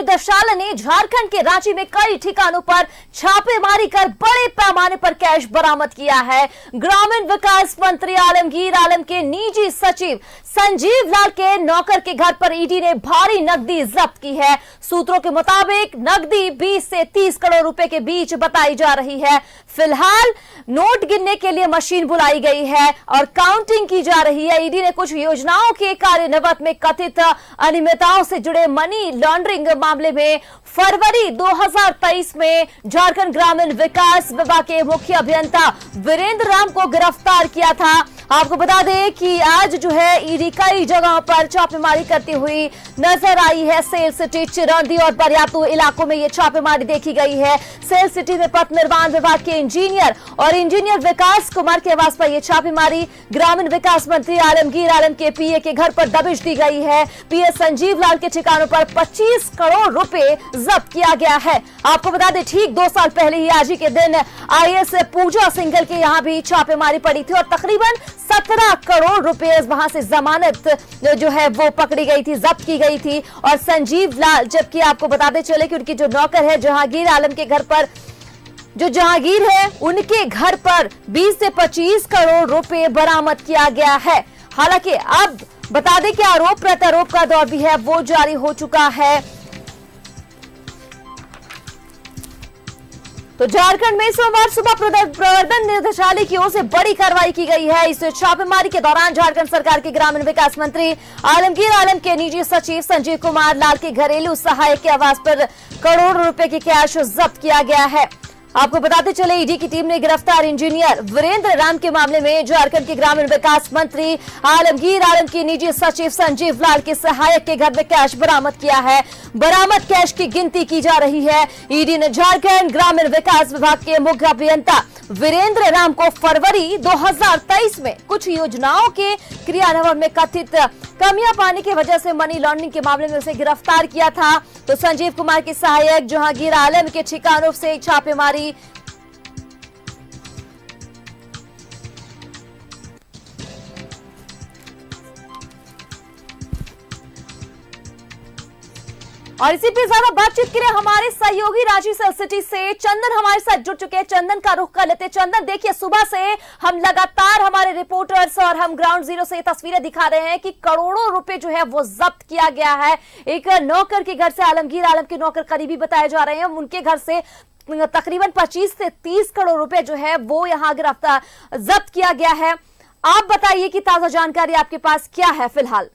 निदेशालय ने झारखंड के रांची में कई ठिकानों पर छापेमारी कर बड़े पैमाने पर कैश बरामद किया है। ग्रामीण विकास मंत्री आलमगीर आलम के निजी सचिव संजीव लाल के नौकर के घर पर ईडी ने भारी नकदी जब्त की है। सूत्रों के मुताबिक नकदी 20 से 30 करोड़ रुपए के बीच बताई जा रही है। फिलहाल नोट गिनने के लिए मशीन बुलाई गई है और काउंटिंग की जा रही है। ईडी ने कुछ योजनाओं के कार्यान्वयन में कथित अनियमितताओं से जुड़े मनी लॉन्ड्रिंग मामले में फरवरी 2023 में झारखंड ग्रामीण विकास विभाग के मुख्य अभियंता वीरेंद्र राम को गिरफ्तार किया था। आपको बता दें कि आज जो है ईडी कई जगहों पर छापेमारी करती हुई नजर आई है। सेल सिटी, चिरौंदी और बरियातू इलाकों में ये छापेमारी देखी गई है। सेल सिटी में पथ निर्माण विभाग के इंजीनियर और इंजीनियर विकास कुमार के आवास पर यह छापेमारी, ग्रामीण विकास मंत्री आलमगीर आलम के पीए के घर पर दबिश दी गई है। पीए संजीव लाल के ठिकानों पर 25 करोड़ रुपए जब्त किया गया है। आपको बता दें ठीक 2 साल पहले ही आज ही के दिन आईएएस पूजा सिंघल के यहां भी छापेमारी पड़ी थी और तकरीबन 17 करोड़ रुपए वहां से जमानत जो है वो पकड़ी गई थी, जब्त की गई थी। और संजीव लाल, जबकि आपको बताते चले कि उनकी जो नौकर है जहांगीर आलम के घर पर, जो जहांगीर है उनके घर पर 20 से 25 करोड़ रुपए बरामद किया गया है। हालांकि अब बता दें कि आरोप प्रत्यारोप का दौर भी है वो जारी हो चुका है। तो झारखंड में सोमवार सुबह प्रवर्तन निदेशालय की ओर से बड़ी कार्रवाई की गई है। इस छापेमारी के दौरान झारखंड सरकार के ग्रामीण विकास मंत्री आलमगीर आलम के निजी सचिव संजीव कुमार लाल के घरेलू सहायक के आवास पर करोड़ों रुपए की कैश जब्त किया गया है। आपको बताते चले ईडी की टीम ने गिरफ्तार इंजीनियर वीरेंद्र राम के मामले में झारखंड के ग्रामीण विकास मंत्री आलमगीर आलम के निजी सचिव संजीव लाल के सहायक के घर में कैश बरामद किया है। बरामद कैश की गिनती की जा रही है। ईडी ने झारखंड ग्रामीण विकास विभाग के मुख्य अभियंता वीरेंद्र राम को फरवरी 2023 में कुछ योजनाओं के क्रियान्वयन में कथित कमियां पाने की वजह से मनी लॉन्ड्रिंग के मामले में उसे गिरफ्तार किया था। तो संजीव कुमार के सहायक जहांगीर आलम के ठिकानों से छापेमारी और इसी पे ज्यादा बातचीत के लिए हमारे सहयोगी रांची सेल सिटी से चंदन हमारे साथ जुड़ चुके हैं। चंदन का रुख कर लेते। चंदन, देखिए सुबह से हम लगातार हमारे रिपोर्टर्स और हम ग्राउंड जीरो से तस्वीरें दिखा रहे हैं कि करोड़ों रुपए जो है वो जब्त किया गया है। एक नौकर के घर से, आलमगीर आलम के नौकर करीबी बताए जा रहे हैं, उनके घर से तकरीबन 25 से 30 करोड़ रुपए जो है वो यहाँ गिरफ्तार जब्त किया गया है। आप बताइए कि ताजा जानकारी आपके पास क्या है फिलहाल?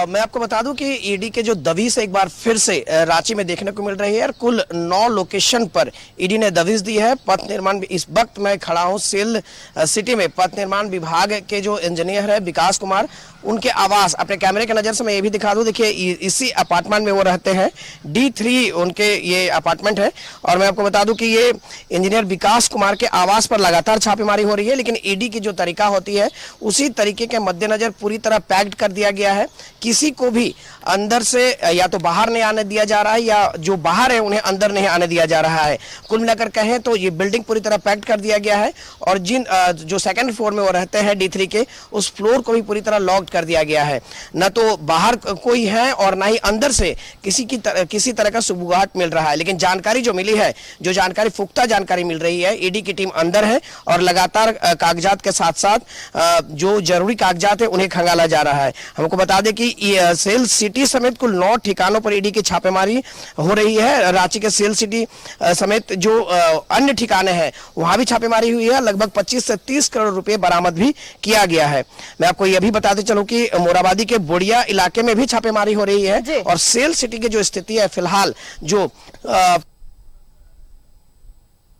मैं आपको बता दूं कि ईडी के जो दबिश एक बार फिर से रांची में देखने को मिल रही है और कुल 9 लोकेशन पर ईडी ने दबिश दी है। पथ निर्माण, इस वक्त मैं खड़ा हूं सेल सिटी में, पथ निर्माण विभाग के जो इंजीनियर है विकास कुमार, उनके आवास, अपने कैमरे के नज़र से मैं ये भी दिखा दूं। देखिए इसी अपार्टमेंट में वो रहते हैं, D3 उनके ये अपार्टमेंट है। और मैं आपको बता दूं कि ये इंजीनियर विकास कुमार के आवास पर लगातार छापेमारी हो रही है, लेकिन ईडी की जो तरीका होती है उसी तरीके के मद्देनजर पूरी तरह पैक्ड कर दिया गया है। किसी को भी अंदर से या तो बाहर नहीं आने दिया जा रहा है या जो बाहर है उन्हें अंदर नहीं आने दिया जा रहा है। कुल मिलाकर कहें तो ये बिल्डिंग पूरी तरह पैक्ड कर दिया गया है और जिन जो सेकंड फ्लोर में वो रहते हैं D3 के, उस फ्लोर को भी पूरी तरह लॉक कर दिया गया है। न तो बाहर कोई है और ना ही अंदर से किसी तरह का सुबुगाहट मिल रहा है। लेकिन जानकारी जो मिली है, जो जानकारी पुख्ता जानकारी मिल रही है, ईडी की टीम अंदर है और लगातार कागजात के साथ साथ जो जरूरी कागजात है उन्हें खंगाला जा रहा है। हमको बता दें कि सेल सिटी समेत कुल 9 ठिकानों पर ईडी की छापेमारी हो रही है। रांची के सेल सिटी समेत जो अन्य ठिकाने हैं वहां भी छापेमारी हुई है। लगभग 25 से 30 करोड़ रुपए बरामद भी किया गया है। मैं आपको यह भी बताते चलूं कि मोराबादी के बोड़िया इलाके में भी छापेमारी हो रही है और सेल सिटी की जो स्थिति है फिलहाल, जो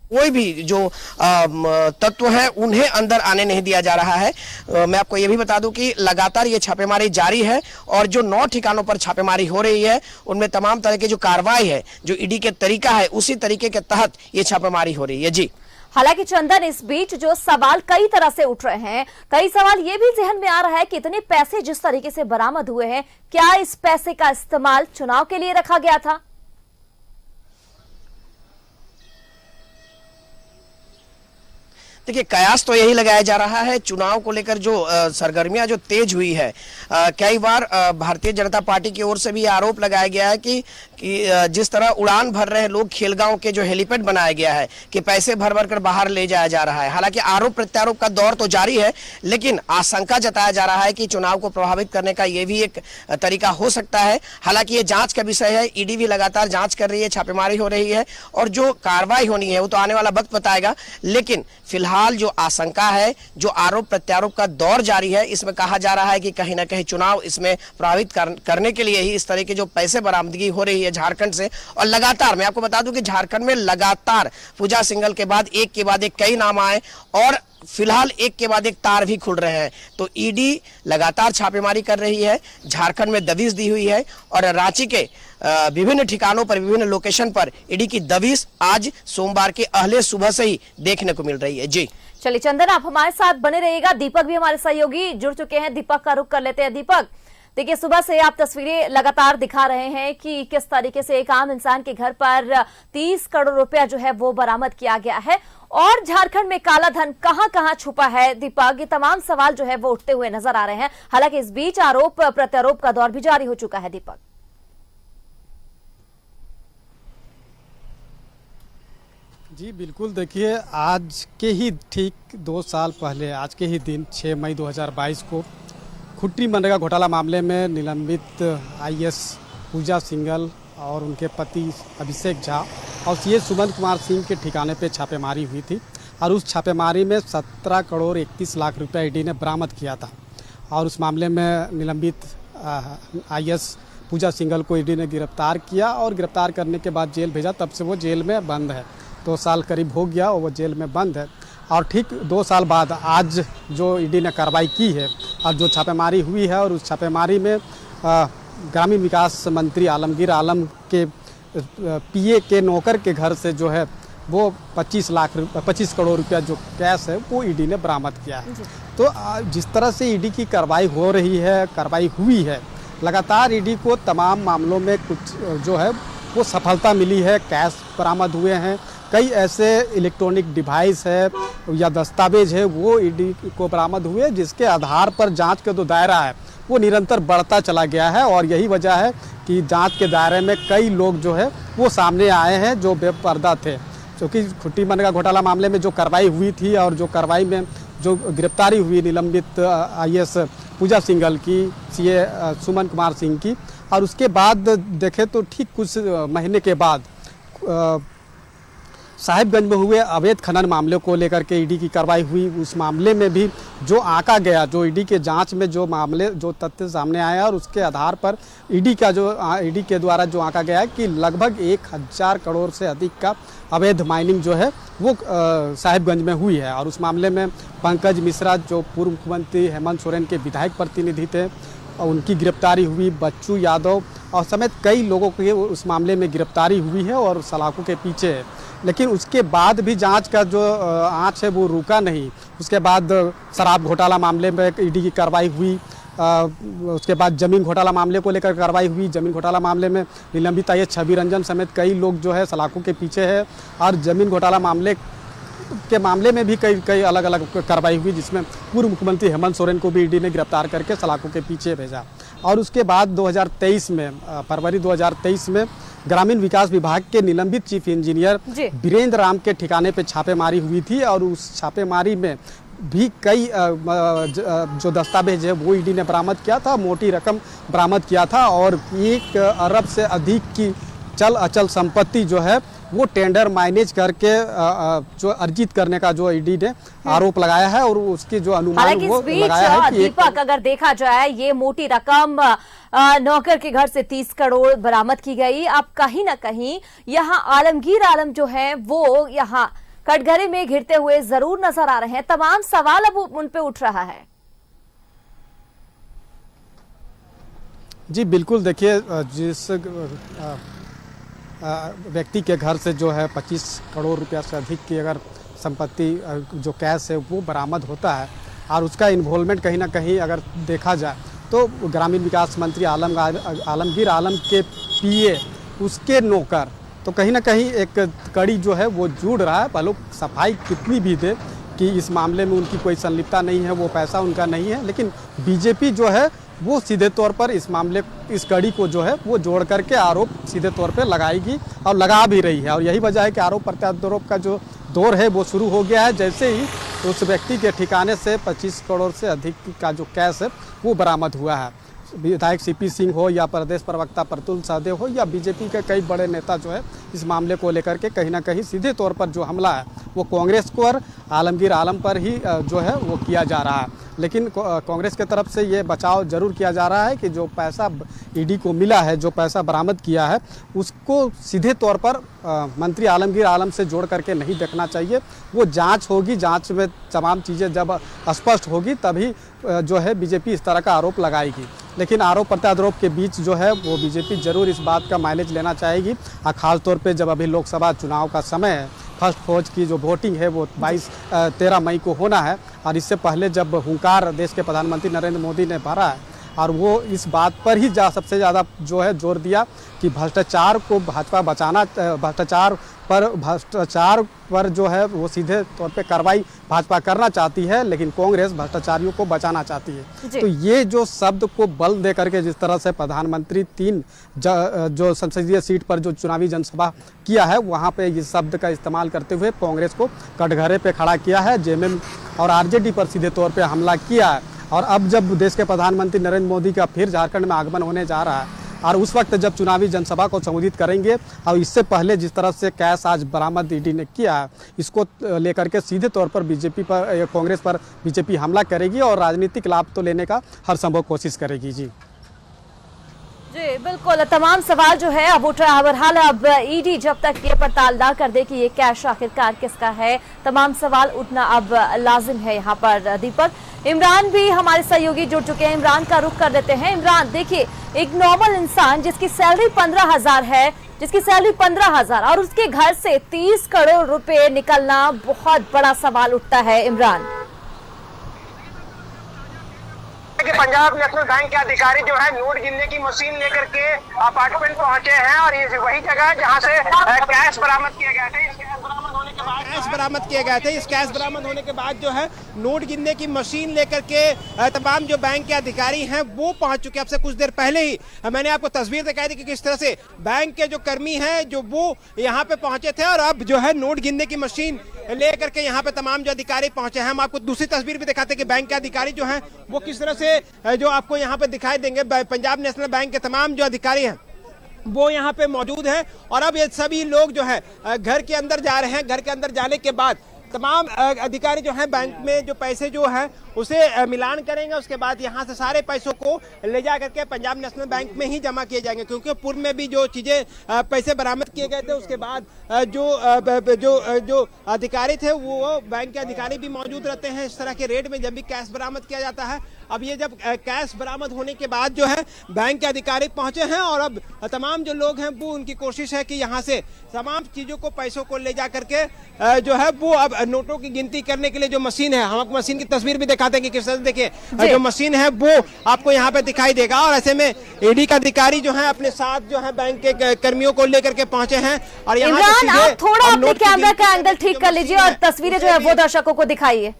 कोई भी जो तत्व है उन्हें अंदर आने नहीं दिया जा रहा है। मैं आपको यह भी बता दूं कि लगातार ये छापेमारी जारी है और जो 9 ठिकानों पर छापेमारी हो रही है उनमें तमाम तरह की जो कार्रवाई है, जो ईडी के तरीका है, उसी तरीके के तहत ये छापेमारी हो रही है। जी हालांकि चंदन, इस बीच जो सवाल कई तरह से उठ रहे हैं, कई सवाल ये भी जहन में आ रहा है कि इतने पैसे जिस तरीके से बरामद हुए हैं, क्या इस पैसे का इस्तेमाल चुनाव के लिए रखा गया था? देखिए, कयास तो यही लगाया जा रहा है चुनाव को लेकर जो सरगर्मियां जो तेज हुई है। कई बार भारतीय जनता पार्टी की ओर से भी आरोप लगाया गया है कि जिस तरह उड़ान भर रहे लोग खेलगांव के जो हेलीपैड बनाया गया है कि पैसे भर भर कर बाहर ले जाया जा रहा है। हालांकि आरोप प्रत्यारोप का दौर तो जारी है, लेकिन आशंका जताया जा रहा है कि चुनाव को प्रभावित करने का यह भी एक तरीका हो सकता है। हालांकि ये जांच का विषय है, ईडी भी लगातार जांच कर रही है, छापेमारी हो रही है और जो कार्रवाई होनी है वो तो आने वाला वक्त बताएगा। लेकिन फिलहाल जो आशंका है, जो आरोप प्रत्यारोप का दौर जारी है, इसमें कहा जा रहा है कि कहीं ना कहीं चुनाव इसमें प्रभावित करने के लिए ही इस तरह की जो पैसे बरामदगी हो रही है झारखंड से। और लगातार मैं आपको बता दूं कि झारखंड में लगातार पूजा सिंघल के बाद एक कई नाम आए और फिलहाल एक के बाद एक तार भी खुल रहे हैं। तो ईडी लगातार छापेमारी कर रही है, झारखंड में दबिश दी हुई है और रांची के विभिन्न ठिकानों पर, विभिन्न लोकेशन पर ईडी की दबिश आज सोमवार के अहले सुबह से ही देखने को मिल रही है। जी चलिए चंदन, आप हमारे साथ बने रहिएगा। दीपक भी हमारे सहयोगी जुड़ चुके हैं, दीपक का रुख कर लेते हैं। दीपक, देखिए सुबह से आप तस्वीरें लगातार दिखा रहे हैं कि किस तरीके से एक आम इंसान के घर पर 30 करोड़ रुपया जो है वो बरामद किया गया है और झारखंड में काला धन कहां कहां छुपा है। दीपक, ये तमाम सवाल जो है वो उठते हुए नजर आ रहे हैं। हालांकि इस बीच आरोप प्रत्यारोप का दौर भी जारी हो चुका है। दीपक जी बिल्कुल, देखिए आज के ही ठीक 2 साल पहले आज के ही दिन 6 मई 2022 को खुट्टी मनरेगा घोटाला मामले में निलंबित आईएएस पूजा सिंघल और उनके पति अभिषेक झा और सीए सुमंत कुमार सिंह के ठिकाने पे छापेमारी हुई थी और उस छापेमारी में 17 करोड़ 31 लाख रुपया ईडी ने बरामद किया था। और उस मामले में निलंबित आईएएस पूजा सिंघल को ईडी ने गिरफ्तार किया और गिरफ्तार करने के बाद जेल भेजा। तब से वो जेल में बंद है, 2 साल करीब हो गया और वो जेल में बंद है। और ठीक 2 साल बाद आज जो ईडी ने कार्रवाई की है और जो छापेमारी हुई है, और उस छापेमारी में ग्रामीण विकास मंत्री आलमगीर आलम के पीए के नौकर के घर से जो है वो 25 करोड़ रुपया जो कैश है वो ईडी ने बरामद किया है। तो जिस तरह से ईडी की कार्रवाई हो रही है, कार्रवाई हुई है, लगातार ईडी को तमाम मामलों में कुछ जो है वो सफलता मिली है। कैश बरामद हुए हैं, कई ऐसे इलेक्ट्रॉनिक डिवाइस है या दस्तावेज है वो ईडी को बरामद हुए, जिसके आधार पर जांच का जो दायरा है वो निरंतर बढ़ता चला गया है। और यही वजह है कि जांच के दायरे में कई लोग जो है वो सामने आए हैं जो बेपर्दा थे। क्योंकि खुट्टी मनरेगा घोटाला मामले में जो कार्रवाई हुई थी और जो कार्रवाई में जो गिरफ्तारी हुई निलंबित आईएएस पूजा सिंघल की, सीए सुमन कुमार सिंह की, और उसके बाद देखें तो ठीक कुछ महीने के बाद साहिबगंज में हुए अवैध खनन मामले को लेकर के ईडी की कार्रवाई हुई। उस मामले में भी जो आंका गया, जो ईडी के जांच में जो मामले जो तथ्य सामने आया और उसके आधार पर ईडी के द्वारा जो आंका गया कि लगभग 1000 करोड़ से अधिक का अवैध माइनिंग जो है वो साहिबगंज में हुई है। और उस मामले में पंकज मिश्रा जो पूर्व मुख्यमंत्री हेमंत सोरेन के विधायक प्रतिनिधि थे, उनकी गिरफ्तारी हुई। बच्चू यादव और समेत कई लोगों की उस मामले में गिरफ्तारी हुई है और सलाखों के पीछे है। लेकिन उसके बाद भी जांच का जो आंच है वो रुका नहीं। उसके बाद शराब घोटाला मामले में ईडी की कार्रवाई हुई, उसके बाद जमीन घोटाला मामले को लेकर कार्रवाई हुई। जमीन घोटाला मामले में निलंबित आईएएस छवि रंजन समेत कई लोग जो है सलाखों के पीछे है। और जमीन घोटाला मामले में भी कई अलग अलग कार्रवाई हुई, जिसमें पूर्व मुख्यमंत्री हेमंत सोरेन को भी ईडी ने गिरफ्तार करके सलाखों के पीछे भेजा। और उसके बाद 2023 में फरवरी 2023 में ग्रामीण विकास विभाग के निलंबित चीफ इंजीनियर वीरेंद्र राम के ठिकाने पे छापेमारी हुई थी और उस छापेमारी में भी कई जो दस्तावेज है वो ईडी ने बरामद किया था, मोटी रकम बरामद किया था और 1 अरब से अधिक की चल अचल संपत्ति जो है वो टेंडर मैनेज करके जो अर्जित करने का जो ईडी ने आरोप लगाया है और उसकी जो अनुमान वो लगाया है कि दीपक, अगर देखा जाए ये मोटी रकम नौकर के घर से 30 करोड़ बरामद की गई। अब कहीं ना कहीं यहाँ आलमगीर आलम जो है वो यहाँ कटघरे में घिरते हुए जरूर नजर आ रहे हैं। तमाम सवाल अब उन पे उठ रहा है। जी बिल्कुल, देखिए जिस व्यक्ति के घर से जो है 25 करोड़ रुपया से अधिक की अगर संपत्ति जो कैश है वो बरामद होता है और उसका इन्वॉल्वमेंट कहीं ना कहीं अगर देखा जाए तो ग्रामीण विकास मंत्री आलमगीर आलम के पीए, उसके नौकर, तो कहीं ना कहीं एक कड़ी जो है वो जुड़ रहा है। भले सफाई कितनी भी दे कि इस मामले में उनकी कोई संलिप्तता नहीं है, वो पैसा उनका नहीं है। लेकिन बीजेपी जो है वो सीधे तौर पर इस मामले, इस कड़ी को जो है वो जोड़ करके आरोप सीधे तौर पर लगाएगी और लगा भी रही है। और यही वजह है कि आरोप प्रत्यारोप का जो दौर है वो शुरू हो गया है। जैसे ही उस व्यक्ति के ठिकाने से 25 करोड़ से अधिक का जो कैश है वो बरामद हुआ है। विधायक सीपी सिंह हो या प्रदेश प्रवक्ता प्रतुल सहदेव हो या बीजेपी के कई बड़े नेता जो है इस मामले को लेकर के कहीं ना कहीं सीधे तौर पर जो हमला है वो कांग्रेस को और आलमगीर आलम पर ही जो है वो किया जा रहा है। लेकिन कांग्रेस की तरफ से ये बचाव जरूर किया जा रहा है कि जो पैसा ईडी को मिला है, जो पैसा बरामद किया है, उसको सीधे तौर पर मंत्री आलमगीर आलम से जोड़ करके नहीं देखना चाहिए। वो जांच होगी, जांच में तमाम चीज़ें जब स्पष्ट होगी तभी जो है बीजेपी इस तरह का आरोप लगाएगी। लेकिन आरोप प्रत्यारोप के बीच जो है वो बीजेपी जरूर इस बात का माइलेज लेना चाहेगी। और ख़ासतौर पे जब अभी लोकसभा चुनाव का समय है, फर्स्ट फेज की जो वोटिंग है वो 13 मई को होना है। और इससे पहले जब हुंकार देश के प्रधानमंत्री नरेंद्र मोदी ने भरा है और वो इस बात पर ही सबसे ज़्यादा जो है जोर दिया कि भ्रष्टाचार को भाजपा बचाना, भ्रष्टाचार पर जो है वो सीधे तौर पे कार्रवाई भाजपा करना चाहती है, लेकिन कांग्रेस भ्रष्टाचारियों को बचाना चाहती है। तो ये जो शब्द को बल दे करके जिस तरह से प्रधानमंत्री 3 जो संसदीय सीट पर जो चुनावी जनसभा किया है वहाँ पे इस शब्द का इस्तेमाल करते हुए कांग्रेस को कटघरे पे खड़ा किया है, जेएमएम और आरजेडी पर सीधे तौर पे हमला किया है। और अब जब देश के प्रधानमंत्री नरेंद्र मोदी का फिर झारखंड में आगमन होने जा रहा है और उस वक्त जब चुनावी जनसभा को संबोधित करेंगे और इससे पहले जिस तरह से कैश आज बरामद ईडी ने किया है, इसको लेकर के सीधे तौर पर बीजेपी पर, कांग्रेस पर बीजेपी हमला करेगी और राजनीतिक लाभ तो लेने का हर संभव कोशिश करेगी। जी बिल्कुल, तमाम सवाल जो है अब उठ रहा है। बहरहाल अब ईडी जब तक ये पड़ताल ना कर दे कि ये कैश आखिरकार किसका है, तमाम सवाल उठना अब लाजिम है यहाँ पर। दीपक, इमरान भी हमारे सहयोगी जुड़ चुके हैं, इमरान का रुख कर देते हैं। इमरान, देखिए, एक नॉर्मल इंसान जिसकी सैलरी 15,000 है, जिसकी सैलरी 15,000 और उसके घर से 30 करोड़ रुपए निकलना बहुत बड़ा सवाल उठता है। इमरान, कि पंजाब नेशनल बैंक के अधिकारी जो है नोट गिनने की मशीन लेकर के अपार्टमेंट पहुंचे हैं और ये वही जगह है जहां से कैश बरामद किया गया था। इस कैश बरामद होने के बाद जो है नोट गिनने की मशीन लेकर के तमाम जो बैंक के अधिकारी हैं वो पहुंच चुके हैं। अब से कुछ देर पहले ही मैंने आपको तस्वीर दिखाई थी कि किस तरह से बैंक के जो कर्मी हैं जो वो यहाँ पे पहुंचे थे और अब जो है नोट गिनने की मशीन लेकर के यहाँ पे तमाम जो अधिकारी पहुंचे हैं। हम आपको दूसरी तस्वीर भी दिखाते हैं कि बैंक के अधिकारी जो हैं वो किस तरह से जो आपको यहाँ पे दिखाई देंगे। पंजाब नेशनल बैंक के तमाम जो अधिकारी हैं वो यहाँ पे मौजूद हैं और अब ये सभी लोग जो है घर के अंदर जा रहे हैं। घर के अंदर जाने के बाद तमाम अधिकारी जो हैं बैंक में जो पैसे जो है उसे मिलान करेंगे। उसके बाद यहाँ से सारे पैसों को ले जा करके पंजाब नेशनल बैंक में ही जमा किए जाएंगे, क्योंकि पूर्व में भी जो चीज़ें पैसे बरामद किए गए थे उसके बाद जो अधिकारी थे वो बैंक के अधिकारी भी मौजूद रहते हैं इस तरह के रेट में जब भी कैश बरामद किया जाता है। अब ये जब कैश बरामद होने के बाद जो है बैंक के अधिकारी पहुंचे हैं और अब तमाम जो लोग हैं वो उनकी कोशिश है कि यहाँ से तमाम चीज़ों को, पैसों को ले जा करके जो है वो अब नोटों की गिनती करने के लिए जो मशीन है, हम आपको मशीन की तस्वीर भी दिखाते हैं कि किस तरह से देखिए जो मशीन है वो आपको यहाँ पे दिखाई देगा। और ऐसे में ईडी का अधिकारी जो है अपने साथ जो है बैंक के कर्मियों को लेकर के पहुंचे हैं और यहाँ आप थोड़ा अपने कैमरा का एंगल ठीक कर लीजिए और तस्वीरें जो है वो दर्शकों को दिखाइए।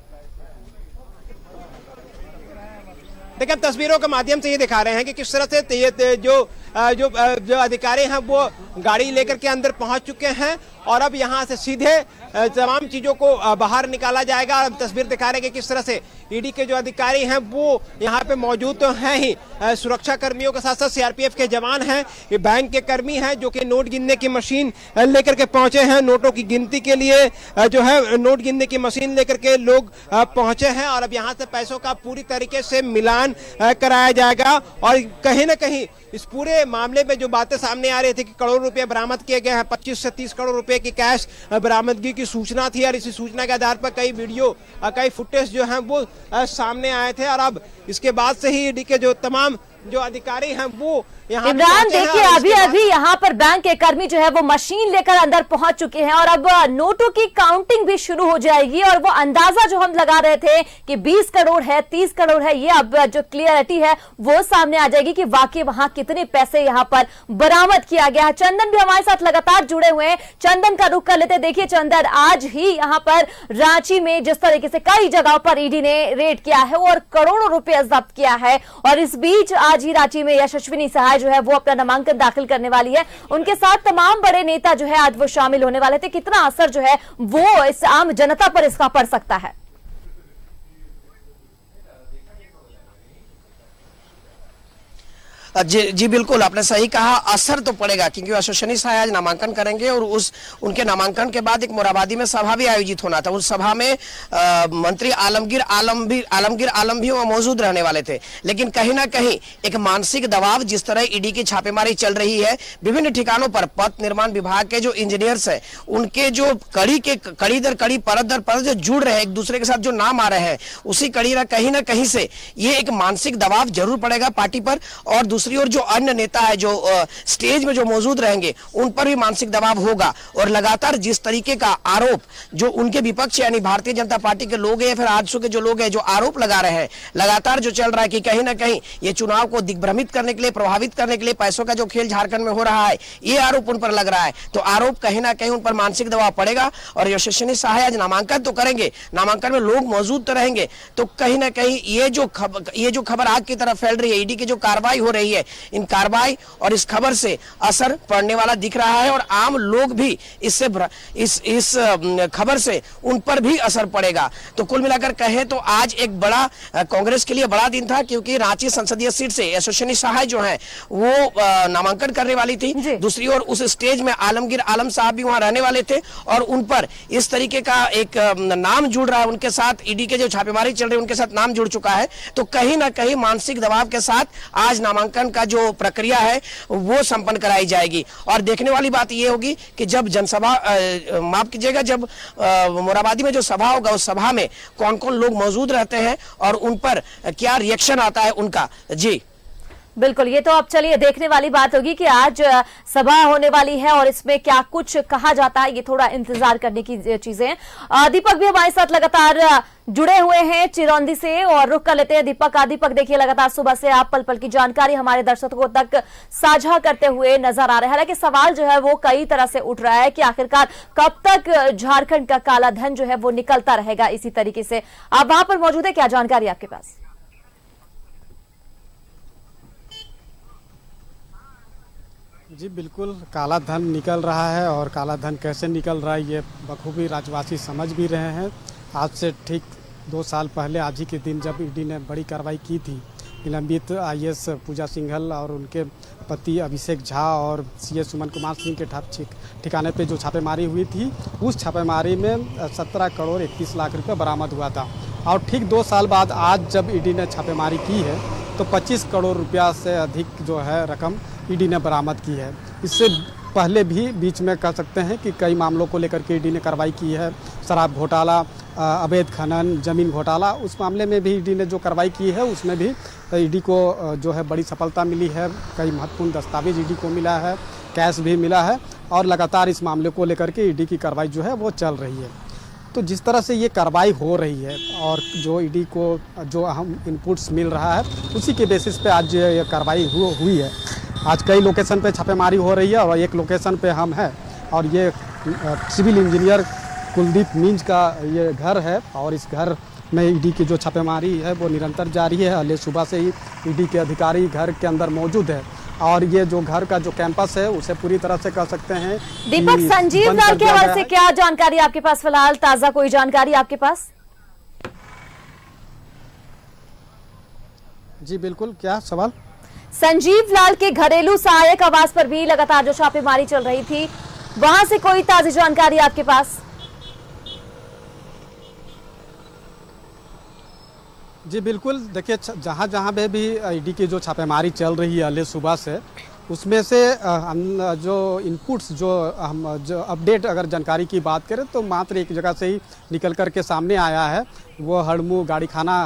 देखिए, हम तस्वीरों के माध्यम से ये दिखा रहे हैं कि किस तरह से ये जो अधिकारी हैं वो गाड़ी लेकर के अंदर पहुंच चुके हैं और अब यहाँ से सीधे तमाम चीज़ों को बाहर निकाला जाएगा। और हम तस्वीर दिखा रहे हैं कि किस तरह से ईडी के जो अधिकारी हैं वो यहाँ पे मौजूद तो हैं ही, सुरक्षा कर्मियों के साथ साथ सीआरपीएफ के जवान हैं, ये बैंक के कर्मी हैं जो कि नोट गिनने की मशीन लेकर के पहुंचे हैं। नोटों की गिनती के लिए जो है नोट गिनने की मशीन लेकर के लोग पहुंचे हैं और अब यहाँ से पैसों का पूरी तरीके से मिलान कराया जाएगा। और कहीं ना कहीं इस पूरे मामले में जो बातें सामने आ रही थी कि करोड़ रुपए बरामद किए गए हैं, 25 से 30 करोड़ रुपए की कैश बरामदगी की सूचना थी और इसी सूचना के आधार पर कई वीडियो, कई फुटेज जो हैं वो सामने आए थे और अब इसके बाद से ही ईडी के जो तमाम जो अधिकारी हैं वो यहाँ इमरान देखिए अभी अभी यहाँ पर बैंक के कर्मी जो है वो मशीन लेकर अंदर पहुंच चुके हैं और अब नोटों की काउंटिंग भी शुरू हो जाएगी और वो अंदाजा जो हम लगा रहे थे कि 20 करोड़ है 30 करोड़ है, ये अब जो क्लियरिटी है वो सामने आ जाएगी कि वाकई वहां कितने पैसे यहाँ पर बरामद किया गया है। चंदन भी हमारे साथ लगातार जुड़े हुए हैं, चंदन का रुख कर लेते। देखिए चंदन, आज ही यहाँ पर रांची में जिस तरीके से कई जगहों पर ईडी ने रेड किया है और करोड़ों रुपए जब्त किया है और इस बीच आज ही रांची में यशस्विनी सहाय जो है वो अपना नामांकन दाखिल करने वाली है। उनके साथ तमाम बड़े नेता जो है आज वो शामिल होने वाले थे। कितना असर जो है वो इस आम जनता पर इसका पड़ सकता है? जी बिल्कुल, आपने सही कहा, असर तो पड़ेगा क्योंकि यशस्विनी सहाय आज नामांकन करेंगे और उनके नामांकन के बाद एक मोराबादी में सभा भी आयोजित होना था। उस सभा में मंत्री आलमगीर आलम भी वहां मौजूद रहने वाले थे। लेकिन कहीं ना कहीं एक मानसिक दबाव, जिस तरह ईडी की छापेमारी चल रही है विभिन्न ठिकानों पर, पथ निर्माण विभाग के जो इंजीनियर्स है उनके जो कड़ी दर कड़ी परत दर परत जो जुड़ रहे हैं, एक दूसरे के साथ जो नाम आ रहे हैं, उसी कड़ी कहीं ना कहीं से ये एक मानसिक दबाव जरूर पड़ेगा पार्टी पर। और दूसरी ओर जो अन्य नेता है जो स्टेज में जो मौजूद रहेंगे उन पर भी मानसिक दबाव होगा। और लगातार जिस तरीके का आरोप जो उनके विपक्ष यानी भारतीय जनता पार्टी के लोग हैं, फिर आजसू के जो लोग हैं जो आरोप लगा रहे हैं, लगातार जो चल रहा है कि कहीं ना कहीं ये चुनाव को दिग्भ्रमित करने के लिए, प्रभावित करने के लिए पैसों का जो खेल झारखंड में हो रहा है, ये आरोप उन पर लग रहा है। तो आरोप कहीं ना कहीं उन पर मानसिक दबाव पड़ेगा। और यशस्विनी सहाय आज नामांकन तो करेंगे, नामांकन में लोग मौजूद तो रहेंगे, तो कहीं ना कहीं ये जो खबर आग की तरफ फैल रही है, ईडी की जो कार्रवाई हो रही है, इन कार्रवाई और इस खबर से असर पड़ने वाला दिख रहा है और आम लोग भी इससे इस खबर से उन पर भी असर पड़ेगा। तो कुल मिलाकर कहें तो आज एक बड़ा कांग्रेस के लिए बड़ा दिन था क्योंकि रांची संसदीय सीट से यशस्विनी सहाय जो है वो नामांकन करने वाली थी। दूसरी ओर उस स्टेज में आलमगीर आलम साहब भी वहां रहने वाले थे और उन पर इस तरीके का एक नाम जुड़ रहा है, उनके साथ ईडी के जो छापेमारी चल रही है उनके साथ नाम जुड़ चुका है। तो कहीं ना कहीं मानसिक दबाव के साथ आज नामांकन का जो प्रक्रिया है वो संपन्न कराई जाएगी। और देखने वाली बात यह होगी कि जब जनसभा माफ कीजिएगा, जब मोराबादी में जो सभा होगा उस सभा में कौन कौन लोग मौजूद रहते हैं और उन पर क्या रिएक्शन आता है उनका। जी बिल्कुल, ये तो अब चलिए देखने वाली बात होगी कि आज सभा होने वाली है और इसमें क्या कुछ कहा जाता है, ये थोड़ा इंतजार करने की चीजें। दीपक भी हमारे साथ लगातार जुड़े हुए हैं चिरौंदी से और रुक कर लेते हैं दीपक देखिए लगातार सुबह से आप पल पल की जानकारी हमारे दर्शकों तक साझा करते हुए नजर आ रहे हैं। हालांकि सवाल जो है वो कई तरह से उठ रहा है कि आखिरकार कब तक झारखंड का काला धन जो है वो निकलता रहेगा इसी तरीके से। आप वहां पर मौजूद है, क्या जानकारी आपके पास? जी बिल्कुल, काला धन निकल रहा है और काला धन कैसे निकल रहा है ये बखूबी राज्यवासी समझ भी रहे हैं। आज से ठीक 2 साल पहले आज ही के दिन जब ईडी ने बड़ी कार्रवाई की थी, निलंबित IAS पूजा सिंघल और उनके पति अभिषेक झा और CA सुमन कुमार सिंह के ठिकाने पे जो छापेमारी हुई थी, उस छापेमारी में 17 करोड़ 31 लाख रुपए बरामद हुआ था। और ठीक 2 साल बाद आज जब ईडी ने छापेमारी की है तो 25 करोड़ रुपया से अधिक जो है रकम ईडी ने बरामद की है। इससे पहले भी बीच में कह सकते हैं कि कई मामलों को लेकर के ईडी ने कार्रवाई की है। शराब घोटाला, अवैध खनन, जमीन घोटाला, उस मामले में भी ईडी ने जो कार्रवाई की है उसमें भी ईडी को जो है बड़ी सफलता मिली है। कई महत्वपूर्ण दस्तावेज ईडी को मिला है, कैश भी मिला है और लगातार इस मामले को लेकर के ईडी की कार्रवाई जो है वो चल रही है। तो जिस तरह से ये कार्रवाई हो रही है और जो ईडी को जो अहम इनपुट्स मिल रहा है उसी के बेसिस पे आज ये कार्रवाई हुई है। आज कई लोकेशन पे छापेमारी हो रही है और एक लोकेशन पे हम हैं और ये सिविल इंजीनियर कुलदीप मींज का ये घर है और इस घर में ईडी की जो छापेमारी है वो निरंतर जारी है। अगले सुबह से ही ईडी के अधिकारी घर के अंदर मौजूद है और ये जो घर का जो कैंपस है उसे पूरी तरह से कह सकते हैं। दीपक, संजीव लाल के हवाले से क्या जानकारी आपके पास फिलहाल, ताजा कोई जानकारी आपके पास? जी बिल्कुल, क्या सवाल? संजीव लाल के घरेलू सहायक आवास पर भी लगातार जो छापेमारी चल रही थी, वहां से कोई ताजी जानकारी आपके पास? जी बिल्कुल, देखिए जहाँ जहाँ पे भी ईडी की जो छापेमारी चल रही है अगले सुबह से, उसमें से हम जो इनपुट्स जो अपडेट अगर जानकारी की बात करें तो मात्र एक जगह से ही निकल कर के सामने आया है। वो हड़मू गाड़ी खाना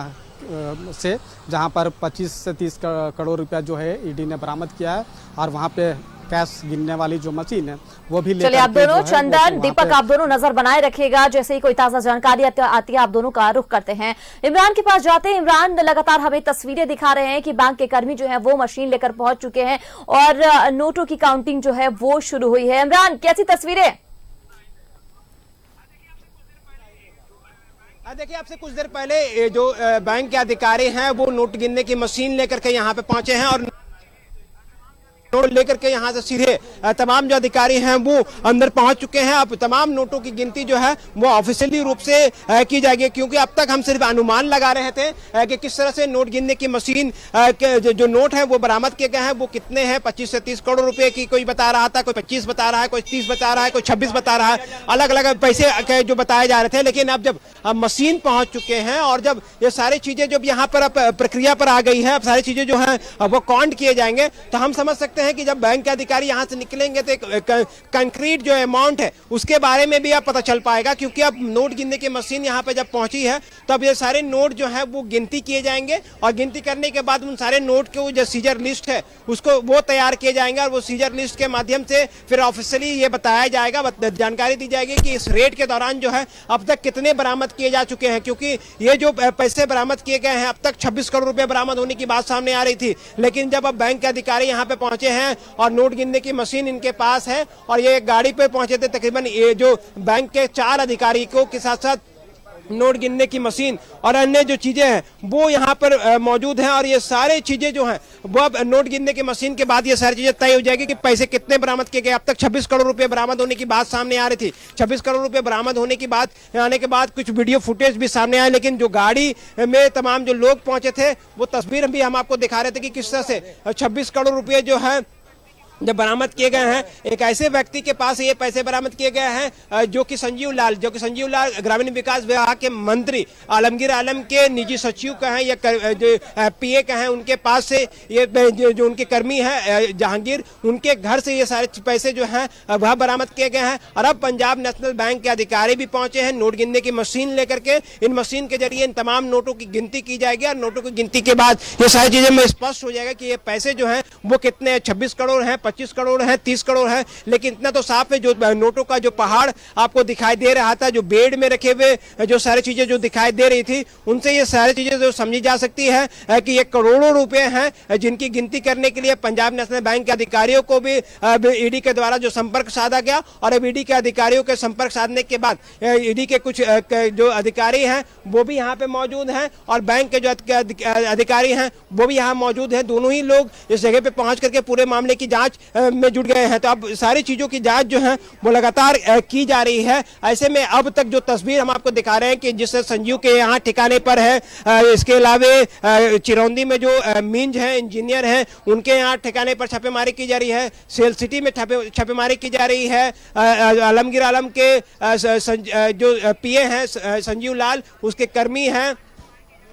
से, जहां पर 25 से 30 करोड़ रुपया जो है ईडी ने बरामद किया है। और वहां पे कैश गिनने वाली जो मशीन है वो भी चलिए आप दोनों, चंदन, दीपक, आप दोनों नजर बनाए रखिएगा। जैसे ही कोई ताजा जानकारी आती है आप दोनों का रुख करते हैं। इमरान के पास जाते हैं। इमरान लगातार हमें तस्वीरें दिखा रहे हैं कि बैंक के कर्मी जो है वो मशीन लेकर पहुंच चुके हैं और नोटों की काउंटिंग जो है वो शुरू हुई है। इमरान, कैसी तस्वीरें? देखिए, आपसे कुछ देर पहले जो बैंक के अधिकारी हैं वो नोट गिनने की मशीन लेकर के यहाँ पे पहुंचे हैं और नोट लेकर के यहाँ से सीधे तमाम जो अधिकारी हैं वो अंदर पहुंच चुके हैं। अब तमाम नोटों की गिनती जो है वो ऑफिशियली रूप से की जाएगी, क्योंकि अब तक हम सिर्फ अनुमान लगा रहे थे कि किस तरह से नोट गिनने की मशीन के जो नोट है वो बरामद किए गए हैं वो कितने हैं। 25 से 30 करोड़ रुपए की कोई बता रहा था, कोई 25 बता रहा है, कोई 30 बता रहा है, कोई 26 बता रहा है, अलग अलग पैसे जो बताए जा रहे थे। लेकिन अब जब मशीन पहुंच चुके हैं और जब ये सारी चीजें जब यहाँ पर प्रक्रिया पर आ गई है, अब सारी चीजें जो है वो काउंट किए जाएंगे, तो हम समझ सकते हैं कि जब बैंक के अधिकारी यहां से निकलेंगे तो कंक्रीट जो अमाउंट है उसके बारे में भी अब पता चल पाएगा, क्योंकि अब नोट गिनने की मशीन यहां पे जब पहुंची है तो अब ये सारे नोट जो है वो गिनती किए जाएंगे और गिनती करने के बाद उन सारे नोट के जो सीजर लिस्ट है उसको वो तैयार किए जाएंगे और वो सीजर लिस्ट के माध्यम से फिर ऑफिशियली ये बताया जाएगा, जानकारी दी जाएगी कि इस रेड के दौरान जो है अब तक कितने बरामद किए जा चुके हैं। क्योंकि ये जो पैसे बरामद किए गए हैं, अब तक 26 करोड़ रुपए बरामद होने की बात सामने आ रही थी, लेकिन जब अब बैंक के अधिकारी यहाँ पे पहुंचे हैं और नोट गिनने की मशीन इनके पास है और ये गाड़ी पे पहुंचे थे, तकरीबन ये जो बैंक के 4 अधिकारी को के साथ साथ नोट गिनने की मशीन और अन्य जो चीजें हैं वो यहाँ पर मौजूद हैं और ये सारी चीजें जो हैं वो अब नोट गिनने की मशीन के बाद ये सारी चीजें तय हो जाएगी कि पैसे कितने बरामद किए गए। अब तक 26 करोड़ रुपए बरामद होने की बात सामने आ रही थी। 26 करोड़ रुपए बरामद होने की बात आने के बाद कुछ वीडियो फुटेज भी सामने आए, लेकिन जो गाड़ी में तमाम जो लोग पहुंचे थे वो तस्वीर भी हम आपको दिखा रहे थे कि किस तरह से 26 करोड़ रुपये जो है जब बरामद किए गए हैं। एक ऐसे व्यक्ति के पास ये पैसे बरामद किए गए हैं जो कि संजीव लाल ग्रामीण विकास विभाग के मंत्री आलमगीर आलम के निजी सचिव का है या जो पीए का है, उनके पास से ये जो उनके कर्मी हैं जहांगीर, उनके घर से ये सारे पैसे जो हैं वह बरामद किए गए हैं। और अब पंजाब नेशनल बैंक के अधिकारी भी पहुंचे हैं नोट गिनने की मशीन लेकर के। इन मशीन के जरिए इन तमाम नोटों की गिनती की जाएगी और नोटों की गिनती के बाद ये सारी चीजें में स्पष्ट हो जाएगा कि ये पैसे जो हैं वो कितने, 26 करोड़ हैं, 25 करोड़ है, 30 करोड़ है। लेकिन इतना तो साफ है, जो नोटों का जो पहाड़ आपको दिखाई दे रहा था, जो बेड में रखे हुए जो सारी चीजें जो दिखाई दे रही थी, उनसे ये सारी चीजें जो समझी जा सकती है कि ये करोड़ों रुपए हैं जिनकी गिनती करने के लिए पंजाब नेशनल बैंक के अधिकारियों को भी ईडी के द्वारा जो संपर्क साधा गया। और अब ईडी के अधिकारियों के संपर्क साधने के बाद ईडी के कुछ जो अधिकारी हैं वो भी यहाँ पे मौजूद हैं और बैंक के जो अधिकारी हैं वो भी यहाँ मौजूद हैं। दोनों ही लोग इस जगह पे पहुंच करके पूरे मामले की जांच में जुट गए हैं। तो अब सारी चीजों की जांच जो है वो लगातार की जा रही है। ऐसे में अब तक जो तस्वीर हम आपको दिखा रहे हैं कि जिस संजीव के यहाँ ठिकाने पर है, इसके अलावा चिरौंदी में जो मींज है, इंजीनियर हैं, उनके यहाँ ठिकाने पर छापेमारी की जा रही है। सेल सिटी में छापेमारी की जा रही है। आलमगीर आलम के जो पीए हैं संजीव लाल, उसके कर्मी हैं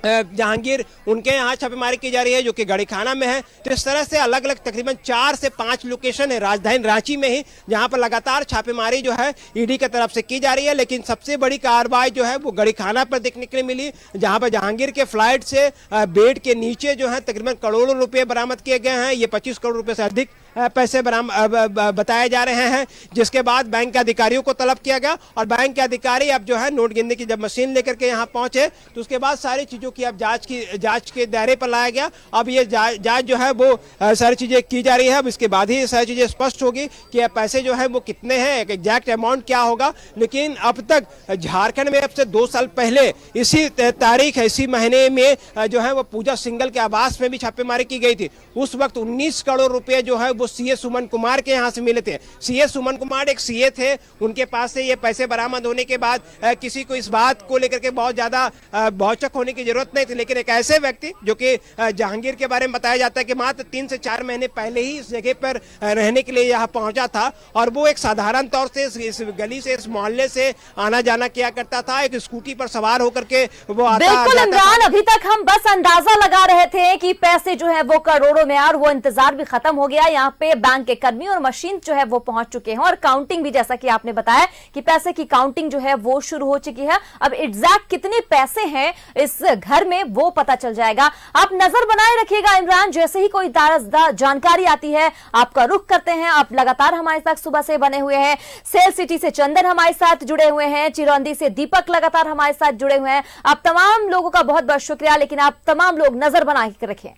जहांगीर, उनके यहाँ छापेमारी की जा रही है जो कि गड़ी खाना में है। तो इस तरह से अलग अलग तकरीबन 4 से 5 लोकेशन है राजधानी रांची में ही, जहाँ पर लगातार छापेमारी जो है ईडी की तरफ से की जा रही है। लेकिन सबसे बड़ी कार्रवाई जो है वो गड़ी खाना पर देखने के लिए मिली, जहाँ पर जहांगीर के फ्लाइट से बेड के नीचे जो है तकरीबन करोड़ों रुपये बरामद किए गए हैं। ये 25 करोड़ रुपये से अधिक पैसे बताए जा रहे हैं, जिसके बाद बैंक के अधिकारियों को तलब किया गया और बैंक के अधिकारी अब जो है नोट गिनने की जब मशीन लेकर के यहाँ पहुंचे तो उसके बाद सारी चीजों की अब जांच के दायरे पर लाया गया। अब ये जांच जो है वो सारी चीजें की जा रही है। अब इसके बाद ही सारी चीजें स्पष्ट होगी कि पैसे जो है वो कितने हैं, एक एग्जैक्ट अमाउंट क्या होगा। लेकिन अब तक झारखंड में अब से 2 साल पहले इसी तारीख है, इसी महीने में जो है वो पूजा सिंघल के आवास में भी छापेमारी की गई थी। उस वक्त 19 करोड़ रुपए जो है वो सीए सुमन कुमार के यहाँ से मिले थे। सीए सुमन कुमार एक सीए थे, उनके पास से ये पैसे बरामद होने के बाद किसी को इस बात को लेकर के बहुत ज्यादा भौचक होने की जरूरत नहीं थी। लेकिन एक ऐसे व्यक्ति जो कि जहांगीर के बारे में बताया जाता है कि मात्र 3 से 4 महीने पहले ही इस जगह पर रहने के लिए यहाँ पहुंचा था और वो एक साधारण तौर से इस गली से, इस मोहल्ले से आना जाना किया करता था, एक स्कूटी पर सवार होकर के वो आता बिल्कुल इमरान, अभी तक हम बस अंदाजा लगा रहे थे कि पैसे जो है वो करोड़ों में, और वो इंतजार भी खत्म हो गया। यहाँ पे बैंक के कर्मी और मशीन जो है वो पहुंच चुके हैं और काउंटिंग भी, जैसा कि आपने बताया कि पैसे की काउंटिंग जो है वो शुरू हो चुकी है। अब एग्जैक्ट कितने पैसे हैं इस घर में वो पता चल जाएगा। आप नजर बनाए रखिएगा इमरान, जैसे ही कोई जानकारी आती है आपका रुख करते हैं। आप लगातार हमारे साथ सुबह से बने हुए हैं। सेल सिटी से चंदन हमारे साथ जुड़े हुए हैं, चिरौंदी से दीपक लगातार हमारे साथ जुड़े हुए हैं। आप तमाम लोगों का बहुत बहुत शुक्रिया, लेकिन आप तमाम लोग नजर बना के रखें।